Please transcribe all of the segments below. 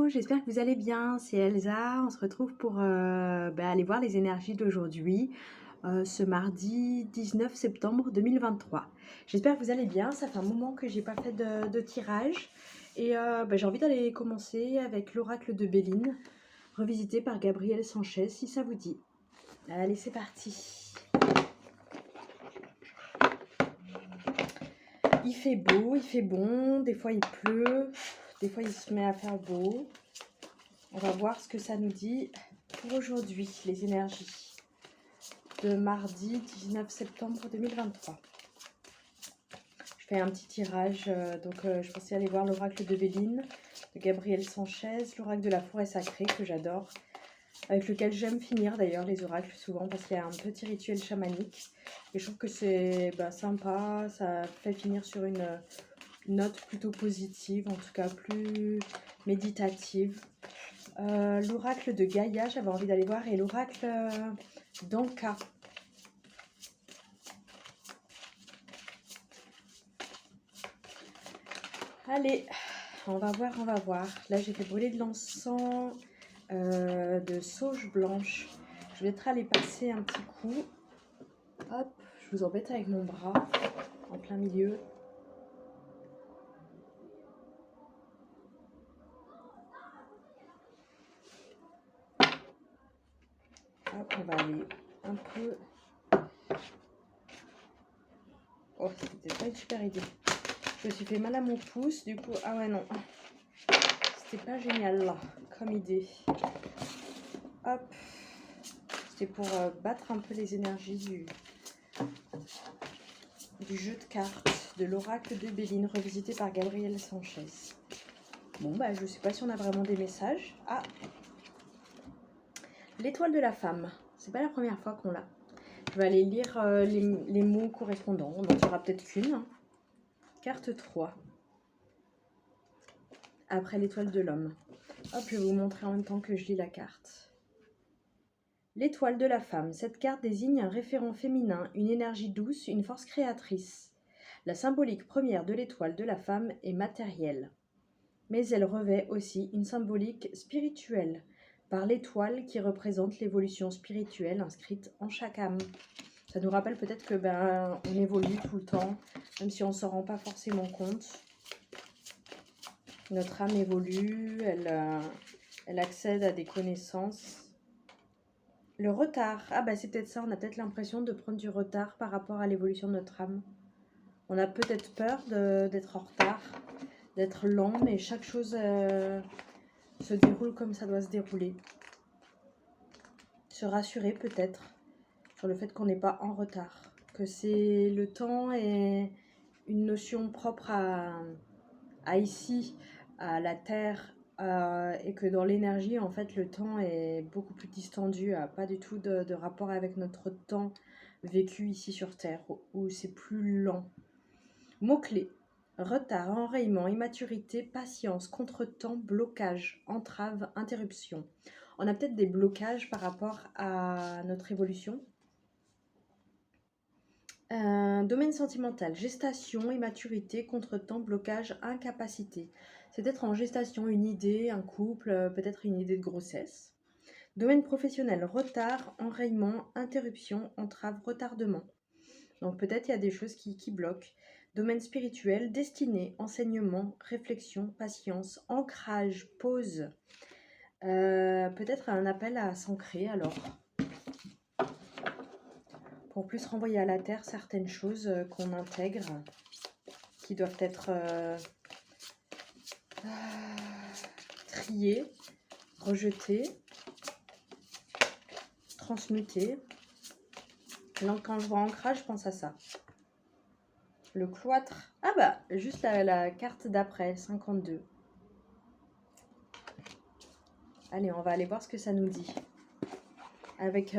Hello, j'espère que vous allez bien. C'est Elsa. On se retrouve pour aller voir les énergies d'aujourd'hui, ce mardi 19 septembre 2023. J'espère que vous allez bien. Ça fait un moment que j'ai pas fait de tirage. Et j'ai envie d'aller commencer avec l'oracle de Béline, revisité par Gabriel Sanchez, si ça vous dit. Allez, c'est parti. Il fait beau, il fait bon. Des fois, il pleut. Des fois, il se met à faire beau. On va voir ce que ça nous dit pour aujourd'hui, les énergies de mardi 19 septembre 2023. Je fais un petit tirage, je pensais aller voir l'oracle de Béline, de Gabriel Sanchez, l'oracle de la forêt sacrée que j'adore, avec lequel j'aime finir d'ailleurs les oracles souvent parce qu'il y a un petit rituel chamanique. Et je trouve que c'est sympa, ça fait finir sur une note plutôt positive, en tout cas plus méditative. L'oracle de Gaïa, j'avais envie d'aller voir, et l'oracle d'Anka. Allez, on va voir. Là, j'ai fait brûler de l'encens de sauge blanche. Je vais peut-être aller passer un petit coup. Hop, je vous embête avec mon bras en plein milieu. Hop, on va aller un peu... Oh, c'était pas une super idée. Je me suis fait mal à mon pouce, du coup... Ah ouais, non. C'était pas génial, là, comme idée. Hop. C'était pour battre un peu les énergies du jeu de cartes de l'oracle de Béline, revisité par Gabriel Sanchez. Bon, je sais pas si on a vraiment des messages. Ah, l'étoile de la femme. C'est pas la première fois qu'on l'a. Je vais aller lire les mots correspondants. On en tirera peut-être qu'une. Hein. Carte 3. Après l'étoile de l'homme. Hop, je vais vous montrer en même temps que je lis la carte. L'étoile de la femme. Cette carte désigne un référent féminin, une énergie douce, une force créatrice. La symbolique première de l'étoile de la femme est matérielle. Mais elle revêt aussi une symbolique spirituelle, par l'étoile qui représente l'évolution spirituelle inscrite en chaque âme. Ça nous rappelle peut-être que on évolue tout le temps, même si on ne s'en rend pas forcément compte. Notre âme évolue, elle accède à des connaissances. Le retard, c'est peut-être ça, on a peut-être l'impression de prendre du retard par rapport à l'évolution de notre âme. On a peut-être peur d'être en retard, d'être lent, mais chaque chose se déroule comme ça doit se dérouler. Se rassurer peut-être sur le fait qu'on n'est pas en retard, que c'est le temps est une notion propre à ici, à la Terre, et que dans l'énergie, en fait, le temps est beaucoup plus distendu, pas du tout de rapport avec notre temps vécu ici sur Terre, où c'est plus lent. Mots-clés: retard, enrayement, immaturité, patience, contretemps, blocage, entrave, interruption. On a peut-être des blocages par rapport à notre évolution. Domaine sentimental, gestation, immaturité, contretemps, blocage, incapacité. C'est peut-être en gestation une idée, un couple, peut-être une idée de grossesse. Domaine professionnel, retard, enrayement, interruption, entrave, retardement. Donc peut-être il y a des choses qui bloquent. Domaine spirituel, destinée, enseignement, réflexion, patience, ancrage, pause. Peut-être un appel à s'ancrer alors. Pour plus renvoyer à la terre certaines choses qu'on intègre, qui doivent être triées, rejetées, transmutées. Donc quand je vois ancrage, je pense à ça. Le cloître. Juste la carte d'après, 52. Allez, on va aller voir ce que ça nous dit. Avec,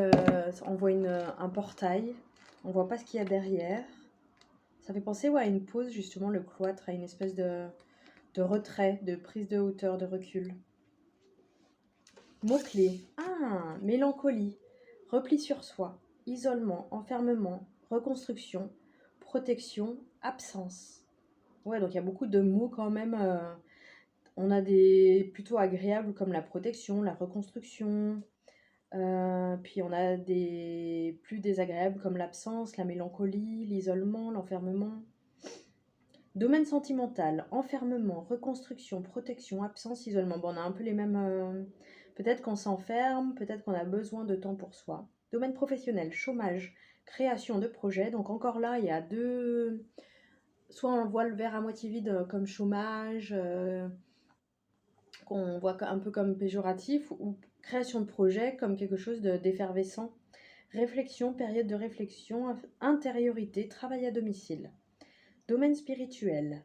on voit un portail. On voit pas ce qu'il y a derrière. Ça fait penser à une pause, justement, le cloître, à une espèce de retrait, de prise de hauteur, de recul. Mots-clés. Mélancolie, repli sur soi, isolement, enfermement, reconstruction, protection, absence. Ouais, donc il y a beaucoup de mots quand même On a des plutôt agréables comme la protection, la reconstruction. Puis on a des plus désagréables comme l'absence, la mélancolie, l'isolement, l'enfermement. Domaine sentimental, enfermement, reconstruction, protection, absence, isolement. Bon, on a un peu les mêmes... peut-être qu'on s'enferme, peut-être qu'on a besoin de temps pour soi. Domaine professionnel, chômage, création de projets. Donc encore là, il y a deux... Soit on voit le verre à moitié vide comme chômage, qu'on voit un peu comme péjoratif, ou création de projet comme quelque chose d'effervescent. Réflexion, période de réflexion, intériorité, travail à domicile. Domaine spirituel,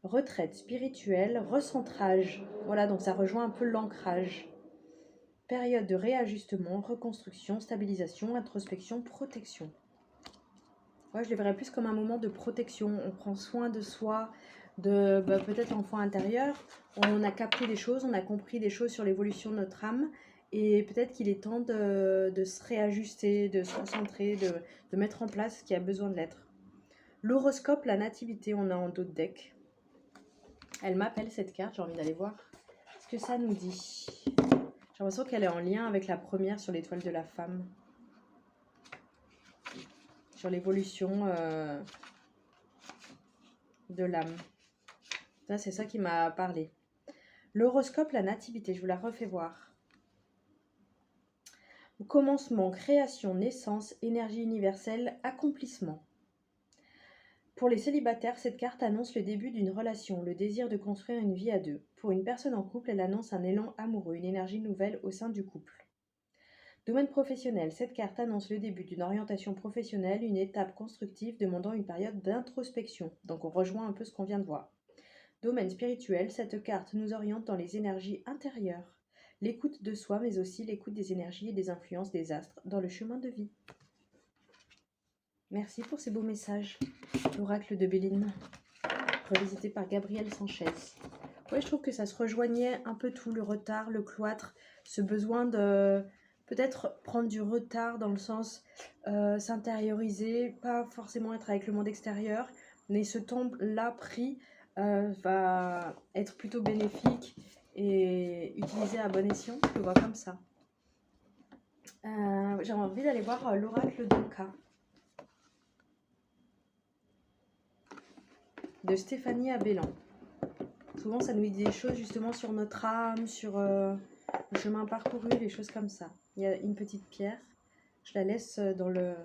retraite spirituelle, recentrage. Voilà, donc ça rejoint un peu l'ancrage. Période de réajustement, reconstruction, stabilisation, introspection, protection. Ouais, je les verrais plus comme un moment de protection. On prend soin de soi, de peut-être l'enfant intérieur. On a capté des choses, on a compris des choses sur l'évolution de notre âme. Et peut-être qu'il est temps de se réajuster, de se concentrer, de mettre en place ce qui a besoin de l'être. L'horoscope, la nativité, on a en dos de deck. Elle m'appelle cette carte, j'ai envie d'aller voir ce que ça nous dit. J'ai l'impression qu'elle est en lien avec la première sur l'étoile de la femme. Sur l'évolution de l'âme. Ça, c'est ça qui m'a parlé. L'horoscope, la nativité, je vous la refais voir. Commencement, création, naissance, énergie universelle, accomplissement. Pour les célibataires, cette carte annonce le début d'une relation, le désir de construire une vie à deux. Pour une personne en couple, elle annonce un élan amoureux, une énergie nouvelle au sein du couple. Domaine professionnel, cette carte annonce le début d'une orientation professionnelle, une étape constructive demandant une période d'introspection. Donc on rejoint un peu ce qu'on vient de voir. Domaine spirituel, cette carte nous oriente dans les énergies intérieures, l'écoute de soi, mais aussi l'écoute des énergies et des influences des astres dans le chemin de vie. Merci pour ces beaux messages. L'oracle de Béline, revisité par Gabriel Sanchez. Ouais, je trouve que ça se rejoignait un peu tout, le retard, le cloître, ce besoin de peut-être prendre du retard dans le sens s'intérioriser, pas forcément être avec le monde extérieur, mais ce temps-là pris va être plutôt bénéfique et utilisé à bon escient, je le vois comme ça. J'ai envie d'aller voir l'oracle d'Anka de Stéphanie Abellan. Souvent ça nous dit des choses justement sur notre âme, sur le chemin parcouru, des choses comme ça. Il y a une petite pierre, je la laisse dans le...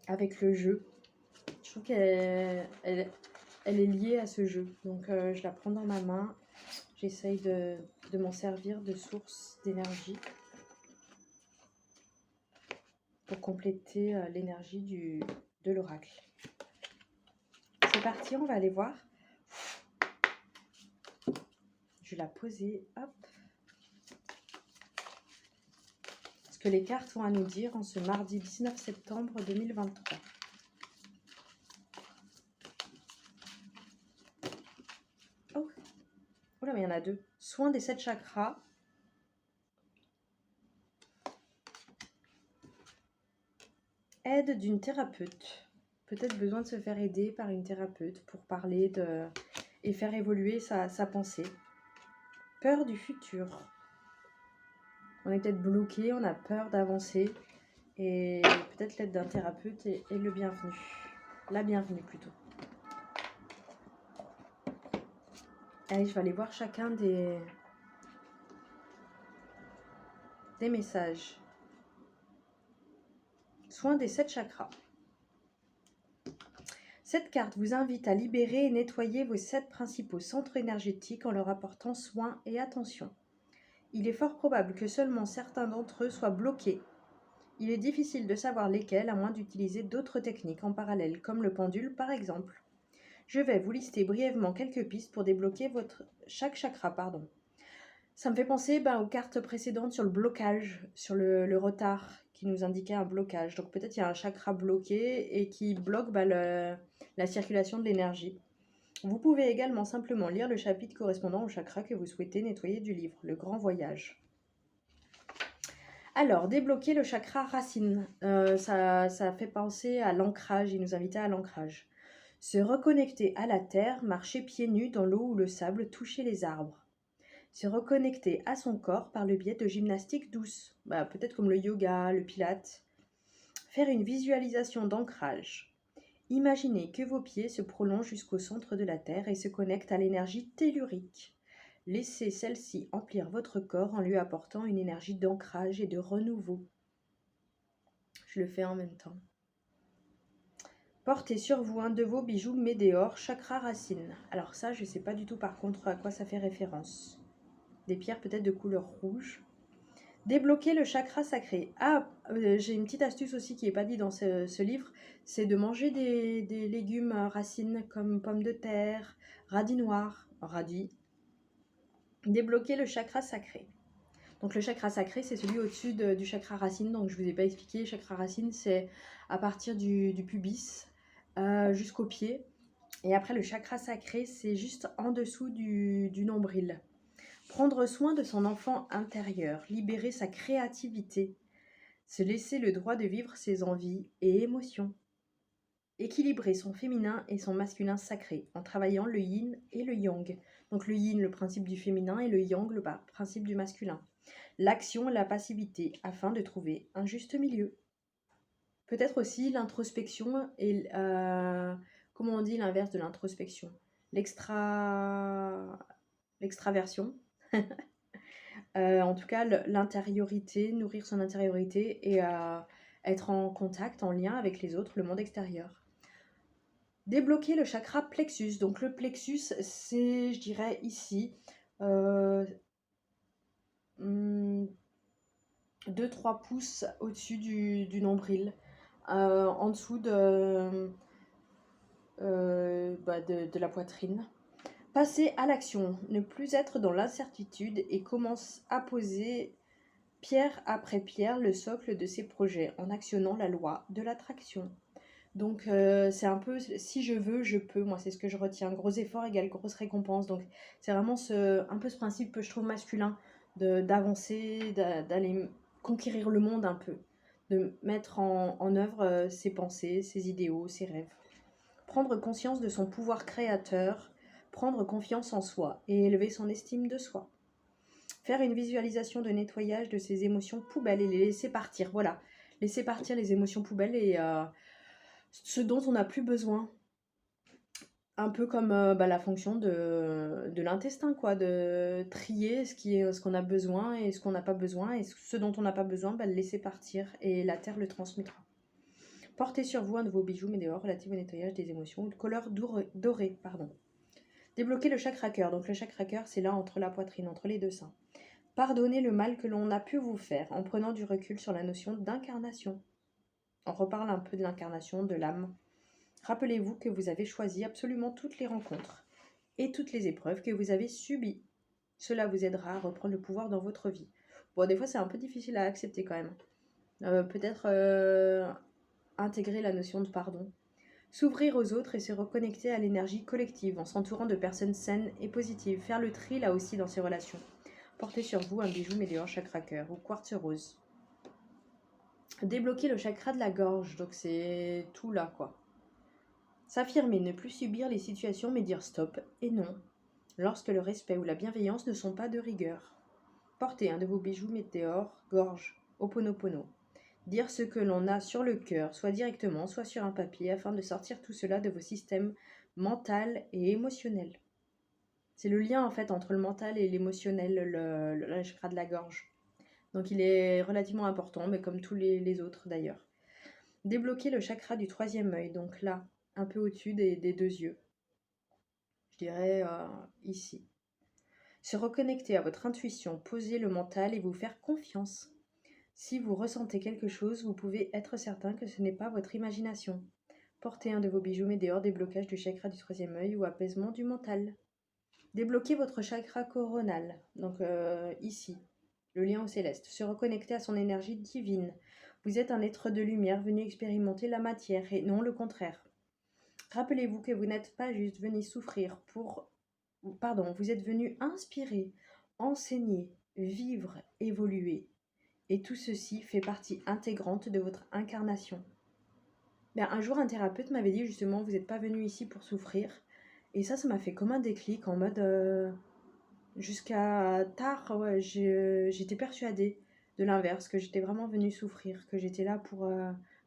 avec le jeu. Je trouve qu'elle elle est liée à ce jeu. Donc je la prends dans ma main, j'essaye de m'en servir de source d'énergie pour compléter l'énergie de l'oracle. C'est parti, on va aller voir. Je vais la poser, hop. Ce que les cartes ont à nous dire en ce mardi 19 septembre 2023. Oh, là, mais il y en a deux. Soin des 7 chakras. Aide d'une thérapeute. Peut-être besoin de se faire aider par une thérapeute pour parler et faire évoluer sa pensée. Peur du futur. On est peut-être bloqué, on a peur d'avancer. Et peut-être l'aide d'un thérapeute est le bienvenu. La bienvenue plutôt. Allez, je vais aller voir chacun des messages. Soin des 7 chakras. Cette carte vous invite à libérer et nettoyer vos 7 principaux centres énergétiques en leur apportant soin et attention. Il est fort probable que seulement certains d'entre eux soient bloqués. Il est difficile de savoir lesquels à moins d'utiliser d'autres techniques en parallèle, comme le pendule par exemple. Je vais vous lister brièvement quelques pistes pour débloquer chaque chakra. Ça me fait penser aux cartes précédentes sur le blocage, sur le retard, qui nous indiquait un blocage. Donc peut-être il y a un chakra bloqué et qui bloque la circulation de l'énergie. Vous pouvez également simplement lire le chapitre correspondant au chakra que vous souhaitez nettoyer du livre, Le Grand Voyage. Alors, débloquer le chakra racine, ça fait penser à l'ancrage, il nous invitait à l'ancrage. Se reconnecter à la terre, marcher pieds nus dans l'eau ou le sable, toucher les arbres. Se reconnecter à son corps par le biais de gymnastiques douces, peut-être comme le yoga, le pilate. Faire une visualisation d'ancrage. Imaginez que vos pieds se prolongent jusqu'au centre de la terre et se connectent à l'énergie tellurique. Laissez celle-ci emplir votre corps en lui apportant une énergie d'ancrage et de renouveau. Je le fais en même temps. Portez sur vous un de vos bijoux météores, chakra racine. Alors ça, je ne sais pas du tout par contre à quoi ça fait référence. Des pierres peut-être de couleur rouge. Débloquer le chakra sacré. J'ai une petite astuce aussi qui n'est pas dit dans ce livre, c'est de manger des légumes racines comme pommes de terre, radis noirs, radis. Débloquer le chakra sacré. Donc le chakra sacré, c'est celui au-dessus du chakra racine, donc je ne vous ai pas expliqué. Le chakra racine, c'est à partir du pubis jusqu'au pied. Et après, le chakra sacré, c'est juste en dessous du nombril. Prendre soin de son enfant intérieur, libérer sa créativité, se laisser le droit de vivre ses envies et émotions. Équilibrer son féminin et son masculin sacré en travaillant le yin et le yang. Donc le yin, le principe du féminin, et le yang, le principe du masculin. L'action et la passivité afin de trouver un juste milieu. Peut-être aussi l'introspection et comment on dit l'inverse de l'introspection? L'extraversion. En tout cas, l'intériorité, nourrir son intériorité et être en contact, en lien avec les autres, le monde extérieur. Débloquer le chakra plexus. Donc le plexus, c'est, je dirais, ici, 2-3 pouces au-dessus du nombril, en dessous de la poitrine. Passer à l'action, ne plus être dans l'incertitude et commence à poser pierre après pierre le socle de ses projets en actionnant la loi de l'attraction. Donc c'est un peu si je veux, je peux. Moi, c'est ce que je retiens. Gros effort égale grosse récompense. Donc c'est vraiment un peu ce principe que je trouve masculin d'avancer, d'aller conquérir le monde un peu, de mettre en œuvre ses pensées, ses idéaux, ses rêves. Prendre conscience de son pouvoir créateur, prendre confiance en soi et élever son estime de soi. Faire une visualisation de nettoyage de ses émotions poubelles et les laisser partir. Voilà, laisser partir les émotions poubelles et ce dont on n'a plus besoin. Un peu comme la fonction de l'intestin, quoi, de trier ce qu'on a besoin et ce qu'on n'a pas besoin, et ce dont on n'a pas besoin, le laisser partir et la terre le transmettra. Portez sur vous un de vos bijoux météores relatifs au nettoyage des émotions de couleur dorée. Débloquer le chakra cœur. Donc le chakra cœur, c'est là entre la poitrine, entre les deux seins. Pardonnez le mal que l'on a pu vous faire en prenant du recul sur la notion d'incarnation. On reparle un peu de l'incarnation, de l'âme. Rappelez-vous que vous avez choisi absolument toutes les rencontres et toutes les épreuves que vous avez subies. Cela vous aidera à reprendre le pouvoir dans votre vie. Bon, des fois, c'est un peu difficile à accepter quand même. Peut-être intégrer la notion de pardon. S'ouvrir aux autres et se reconnecter à l'énergie collective en s'entourant de personnes saines et positives. Faire le tri là aussi dans ses relations. Portez sur vous un bijou météore chakra cœur ou quartz rose. Débloquer le chakra de la gorge. Donc c'est tout là quoi. S'affirmer, ne plus subir les situations mais dire stop et non, lorsque le respect ou la bienveillance ne sont pas de rigueur. Portez un de vos bijoux météores, gorge, Ho'oponopono. Dire ce que l'on a sur le cœur, soit directement, soit sur un papier, afin de sortir tout cela de vos systèmes mental et émotionnel. C'est le lien en fait entre le mental et l'émotionnel, le chakra de la gorge. Donc il est relativement important, mais comme tous les autres d'ailleurs. Débloquer le chakra du troisième œil, donc là, un peu au-dessus des deux yeux. Je dirais ici. Se reconnecter à votre intuition, poser le mental et vous faire confiance. Si vous ressentez quelque chose, vous pouvez être certain que ce n'est pas votre imagination. Portez un de vos bijoux météores, déblocage du chakra du troisième œil ou apaisement du mental. Débloquez votre chakra coronal, donc ici, le lien au céleste. Se reconnecter à son énergie divine. Vous êtes un être de lumière venu expérimenter la matière et non le contraire. Rappelez-vous que vous n'êtes pas juste venu souffrir vous êtes venu inspirer, enseigner, vivre, évoluer. Et tout ceci fait partie intégrante de votre incarnation. Ben, un jour, un thérapeute m'avait dit justement, vous n'êtes pas venu ici pour souffrir. Et ça m'a fait comme un déclic en mode, jusqu'à tard, ouais, j'étais persuadée de l'inverse, que j'étais vraiment venue souffrir, que j'étais là pour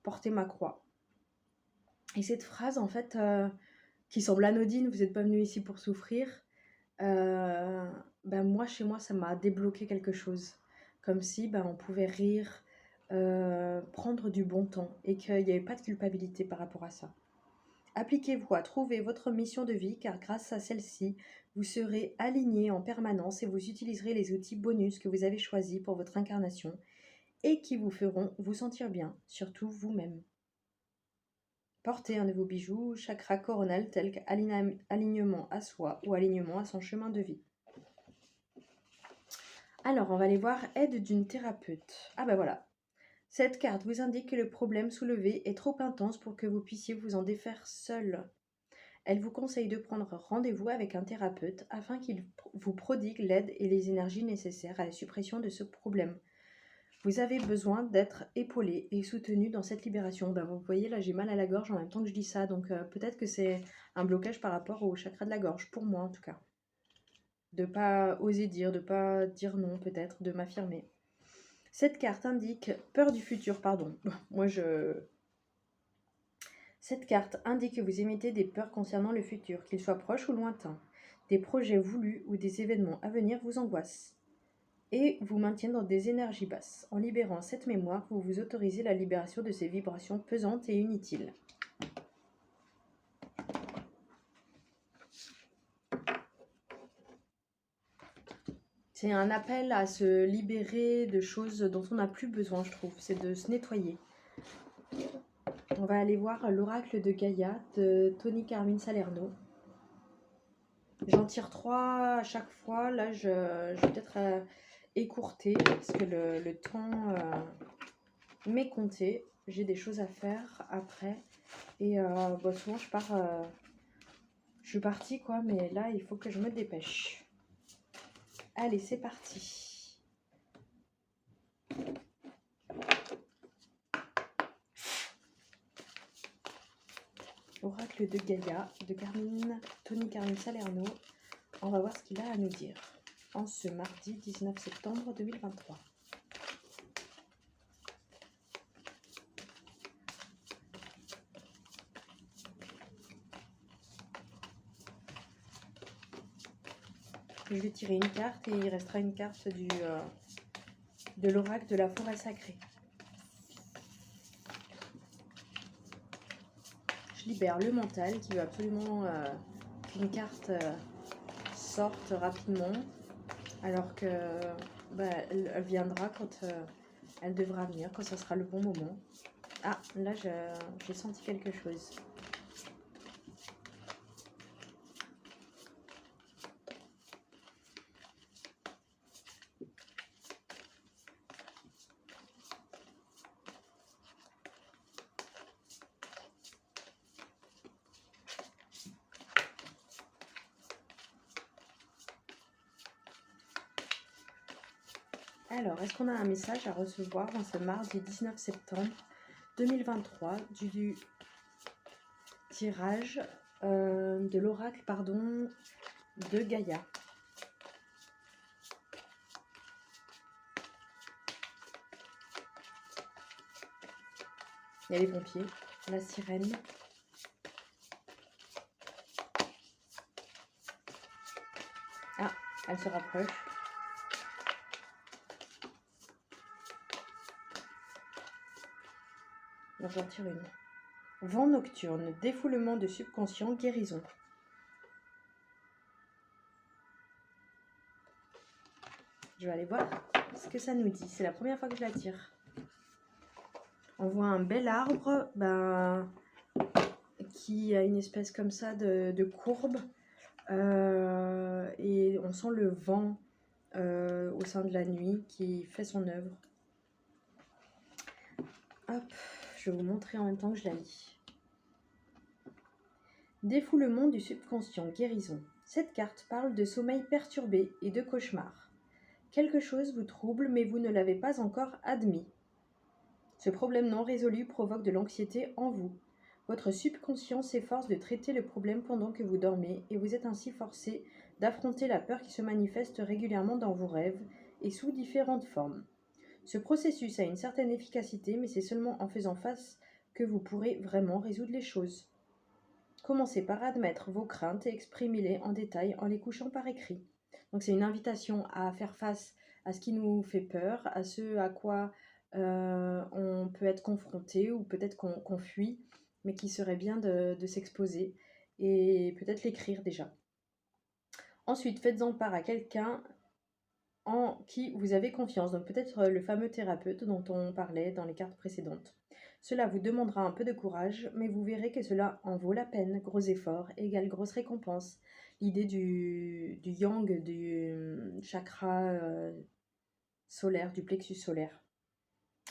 porter ma croix. Et cette phrase, en fait, qui semble anodine, vous n'êtes pas venu ici pour souffrir, ben moi, chez moi, ça m'a débloqué quelque chose. Comme si ben, on pouvait rire, prendre du bon temps et qu'il n'y avait pas de culpabilité par rapport à ça. Appliquez-vous à trouver votre mission de vie car grâce à celle-ci, vous serez aligné en permanence et vous utiliserez les outils bonus que vous avez choisis pour votre incarnation et qui vous feront vous sentir bien, surtout vous-même. Portez un de vos bijoux, chakra coronal tel qu'alignement à soi ou alignement à son chemin de vie. Alors, on va aller voir aide d'une thérapeute. Ah ben voilà. Cette carte vous indique que le problème soulevé est trop intense pour que vous puissiez vous en défaire seul. Elle vous conseille de prendre rendez-vous avec un thérapeute afin qu'il vous prodigue l'aide et les énergies nécessaires à la suppression de ce problème. Vous avez besoin d'être épaulé et soutenu dans cette libération. Ben, vous voyez, là, j'ai mal à la gorge en même temps que je dis ça, donc peut-être que c'est un blocage par rapport au chakra de la gorge, pour moi en tout cas. De pas oser dire, de pas dire non peut-être, de m'affirmer. Cette carte indique peur du futur, pardon. Cette carte indique que vous émettez des peurs concernant le futur, qu'ils soient proches ou lointains. Des projets voulus ou des événements à venir vous angoissent et vous maintiennent dans des énergies basses. En libérant cette mémoire, vous vous autorisez la libération de ces vibrations pesantes et inutiles. C'est un appel à se libérer de choses dont on n'a plus besoin, je trouve. C'est de se nettoyer. On va aller voir l'oracle de Gaïa de Tony Carmine Salerno. J'en tire 3 à chaque fois. Là, je vais peut-être écourter parce que le temps m'est compté. J'ai des choses à faire après. Et souvent, je suis partie, quoi. Mais là, il faut que je me dépêche. Allez, c'est parti. Oracle de Gaïa de Tony Carmine Salerno. On va voir ce qu'il a à nous dire en ce mardi 19 septembre 2023. Je vais tirer une carte et il restera une carte de l'oracle de la forêt sacrée. Je libère le mental qui veut absolument qu'une carte sorte rapidement, alors que elle viendra quand elle devra venir, quand ça sera le bon moment. Ah, là j'ai senti quelque chose. Alors, est-ce qu'on a un message à recevoir en ce mardi 19 septembre 2023 du tirage de l'oracle, de Gaïa? Il y a les pompiers, la sirène. Ah, elle se rapproche. Donc j'en tire une. Vent nocturne, défoulement de subconscient, guérison. Je vais aller voir ce que ça nous dit. C'est la première fois que je la tire. On voit un bel arbre qui a une espèce comme ça de courbe. Et on sent le vent au sein de la nuit qui fait son œuvre. Hop, je vais vous montrer en même temps que je la lis. Défoulement du subconscient, guérison. Cette carte parle de sommeil perturbé et de cauchemar. Quelque chose vous trouble, mais vous ne l'avez pas encore admis. Ce problème non résolu provoque de l'anxiété en vous. Votre subconscient s'efforce de traiter le problème pendant que vous dormez et vous êtes ainsi forcé d'affronter la peur qui se manifeste régulièrement dans vos rêves et sous différentes formes. Ce processus a une certaine efficacité, mais c'est seulement en faisant face que vous pourrez vraiment résoudre les choses. Commencez par admettre vos craintes et exprimez-les en détail en les couchant par écrit. Donc c'est une invitation à faire face à ce qui nous fait peur, à ce à quoi on peut être confronté ou peut-être qu'on fuit, mais qui serait bien de s'exposer et peut-être l'écrire déjà. Ensuite, faites-en part à quelqu'un en qui vous avez confiance, donc peut-être le fameux thérapeute dont on parlait dans les cartes précédentes. Cela vous demandera un peu de courage, mais vous verrez que cela en vaut la peine. Gros effort égale grosse récompense. L'idée du yang, du chakra solaire, du plexus solaire.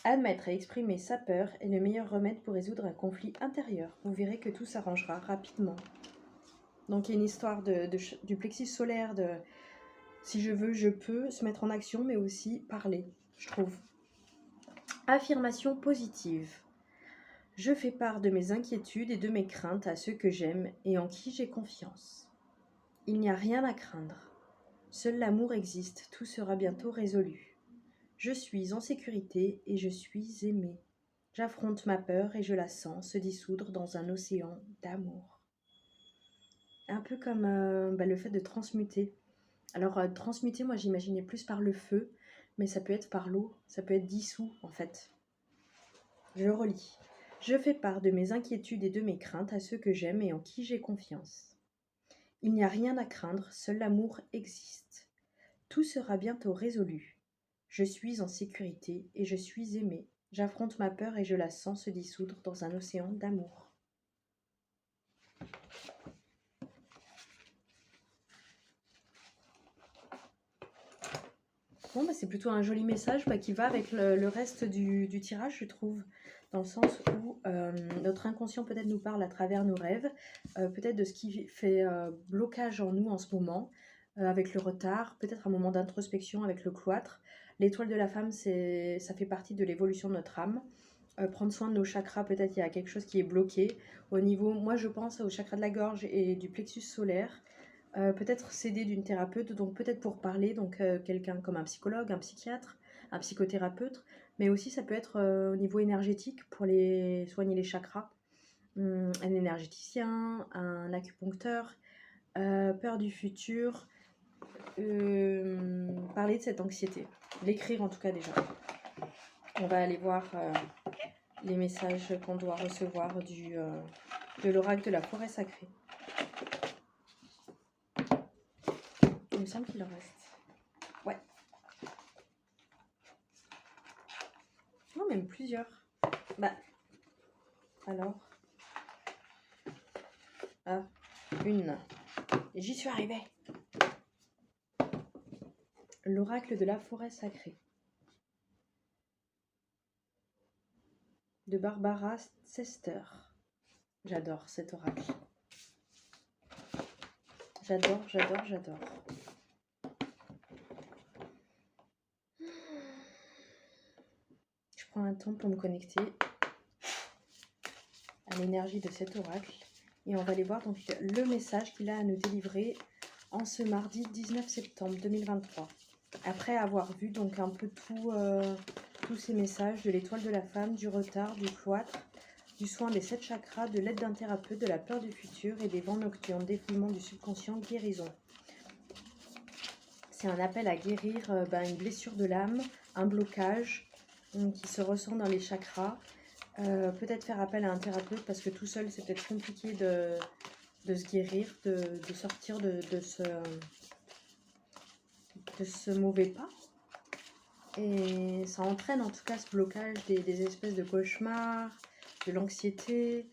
Admettre et exprimer sa peur est le meilleur remède pour résoudre un conflit intérieur. Vous verrez que tout s'arrangera rapidement. Donc il y a une histoire du plexus solaire, de si je veux, je peux, se mettre en action, mais aussi parler, je trouve. Affirmation positive. Je fais part de mes inquiétudes et de mes craintes à ceux que j'aime et en qui j'ai confiance. Il n'y a rien à craindre. Seul l'amour existe, tout sera bientôt résolu. Je suis en sécurité et je suis aimée. J'affronte ma peur et je la sens se dissoudre dans un océan d'amour. Un peu comme le fait de transmuter. Alors, transmuter, moi j'imaginais plus par le feu, mais ça peut être par l'eau, ça peut être dissous en fait. Je relis. Je fais part de mes inquiétudes et de mes craintes à ceux que j'aime et en qui j'ai confiance. Il n'y a rien à craindre, seul l'amour existe. Tout sera bientôt résolu. Je suis en sécurité et je suis aimée. J'affronte ma peur et je la sens se dissoudre dans un océan d'amour. Bon, c'est plutôt un joli message qui va avec le reste du tirage, je trouve, dans le sens où notre inconscient peut-être nous parle à travers nos rêves, peut-être de ce qui fait blocage en nous en ce moment, avec le retard, peut-être un moment d'introspection avec le cloître. L'étoile de la femme, ça fait partie de l'évolution de notre âme. Prendre soin de nos chakras, peut-être il y a quelque chose qui est bloqué. Au niveau, moi je pense au chakra de la gorge et du plexus solaire. Peut-être s'aider d'une thérapeute, donc peut-être pour parler, donc quelqu'un comme un psychologue, un psychiatre, un psychothérapeute, mais aussi ça peut être au niveau énergétique pour soigner les chakras, un énergéticien, un acupuncteur, peur du futur, parler de cette anxiété, l'écrire en tout cas déjà. On va aller voir les messages qu'on doit recevoir de l'oracle de la forêt sacrée. Il me semble qu'il en reste. Ouais. Non, même plusieurs. Alors. Ah, une. J'y suis arrivée. L'oracle de la forêt sacrée. De Barbara Sester. J'adore cet oracle. J'adore. Je prends un temps pour me connecter à l'énergie de cet oracle. Et on va aller voir donc le message qu'il a à nous délivrer en ce mardi 19 septembre 2023. Après avoir vu donc un peu tous ces messages de l'étoile de la femme, du retard, du cloître, du soin des 7 chakras, de l'aide d'un thérapeute, de la peur du futur et des vents nocturnes, défoulement du subconscient, guérison. C'est un appel à guérir une blessure de l'âme, un blocage qui se ressent dans les chakras. Peut-être faire appel à un thérapeute parce que tout seul c'est peut-être compliqué de se guérir, de sortir de ce mauvais pas. Et ça entraîne en tout cas ce blocage des espèces de cauchemars, de l'anxiété,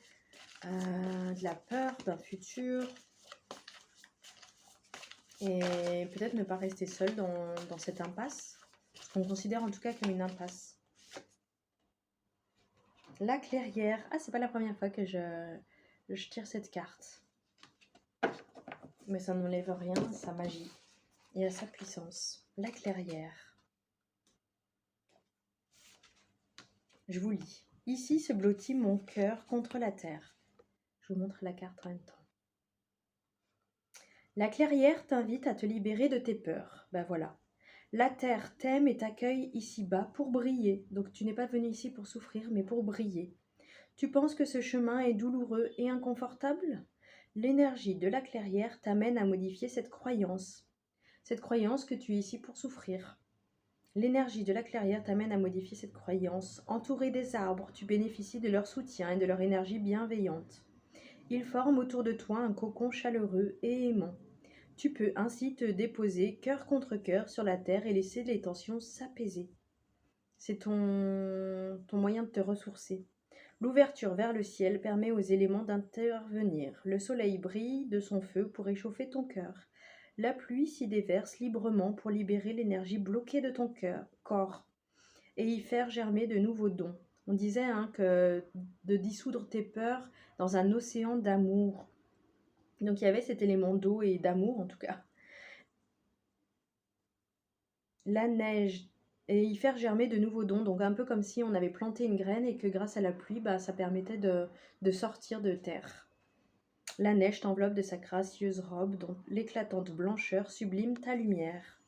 de la peur d'un futur. Et peut-être ne pas rester seul dans cette impasse, ce qu'on considère en tout cas comme une impasse. La clairière. Ah, c'est pas la première fois que je tire cette carte. Mais ça n'enlève rien à sa magie et à sa puissance. La clairière. Je vous lis. Ici se blottit mon cœur contre la terre. Je vous montre la carte en même temps. La clairière t'invite à te libérer de tes peurs. Ben voilà. La terre t'aime et t'accueille ici-bas pour briller. Donc tu n'es pas venu ici pour souffrir, mais pour briller. Tu penses que ce chemin est douloureux et inconfortable? L'énergie de la clairière t'amène à modifier cette croyance. Cette croyance que tu es ici pour souffrir. L'énergie de la clairière t'amène à modifier cette croyance. Entouré des arbres, tu bénéficies de leur soutien et de leur énergie bienveillante. Ils forment autour de toi un cocon chaleureux et aimant. Tu peux ainsi te déposer cœur contre cœur sur la terre et laisser les tensions s'apaiser. C'est ton moyen de te ressourcer. L'ouverture vers le ciel permet aux éléments d'intervenir. Le soleil brille de son feu pour réchauffer ton cœur. La pluie s'y déverse librement pour libérer l'énergie bloquée de ton corps et y faire germer de nouveaux dons. On disait que de dissoudre tes peurs dans un océan d'amour. Donc il y avait cet élément d'eau et d'amour en tout cas. La neige et y faire germer de nouveaux dons. Donc un peu comme si on avait planté une graine et que grâce à la pluie, ça permettait de sortir de terre. La neige t'enveloppe de sa gracieuse robe dont l'éclatante blancheur sublime ta lumière.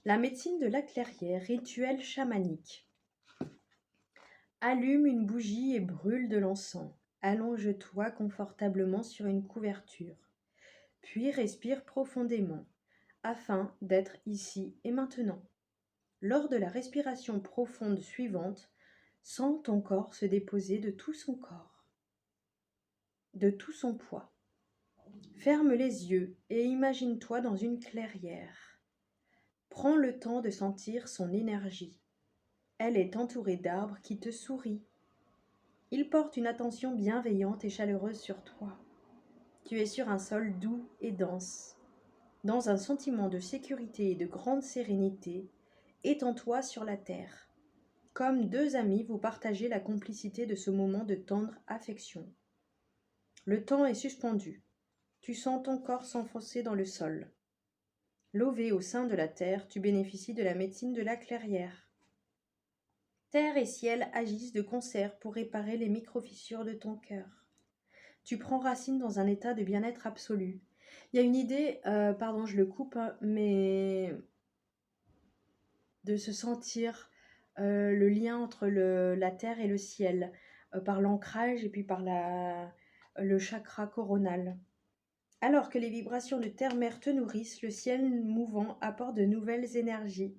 La médecine de la clairière, rituel chamanique. Allume une bougie et brûle de l'encens. Allonge-toi confortablement sur une couverture. Puis respire profondément, afin d'être ici et maintenant. Lors de la respiration profonde suivante, sens ton corps se déposer de tout son corps, de tout son poids. Ferme les yeux et imagine-toi dans une clairière. Prends le temps de sentir son énergie. Elle est entourée d'arbres qui te sourient. Ils portent une attention bienveillante et chaleureuse sur toi. Tu es sur un sol doux et dense. Dans un sentiment de sécurité et de grande sérénité, étends-toi sur la terre. Comme deux amis, vous partagez la complicité de ce moment de tendre affection. Le temps est suspendu. Tu sens ton corps s'enfoncer dans le sol. Lové au sein de la terre, tu bénéficies de la médecine de la clairière. Terre et ciel agissent de concert pour réparer les micro-fissures de ton cœur. Tu prends racine dans un état de bien-être absolu. Il y a une idée, pardon, je le coupe, mais de se sentir le lien entre la terre et le ciel, par l'ancrage et puis par le chakra coronal. Alors que les vibrations de terre-mère te nourrissent, le ciel mouvant apporte de nouvelles énergies.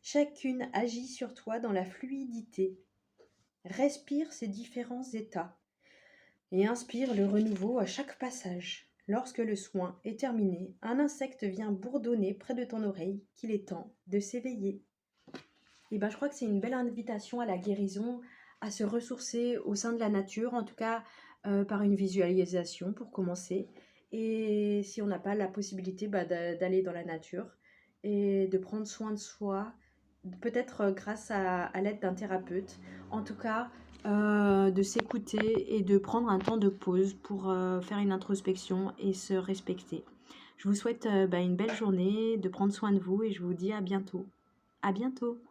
Chacune agit sur toi dans la fluidité. Respire ces différents états et inspire le renouveau à chaque passage. Lorsque le soin est terminé, un insecte vient bourdonner près de ton oreille qu'il est temps de s'éveiller. Et je crois que c'est une belle invitation à la guérison, à se ressourcer au sein de la nature, en tout cas par une visualisation pour commencer. Et si on n'a pas la possibilité d'aller dans la nature et de prendre soin de soi, peut-être grâce à l'aide d'un thérapeute, en tout cas de s'écouter et de prendre un temps de pause pour faire une introspection et se respecter. Je vous souhaite une belle journée, de prendre soin de vous et je vous dis à bientôt. À bientôt.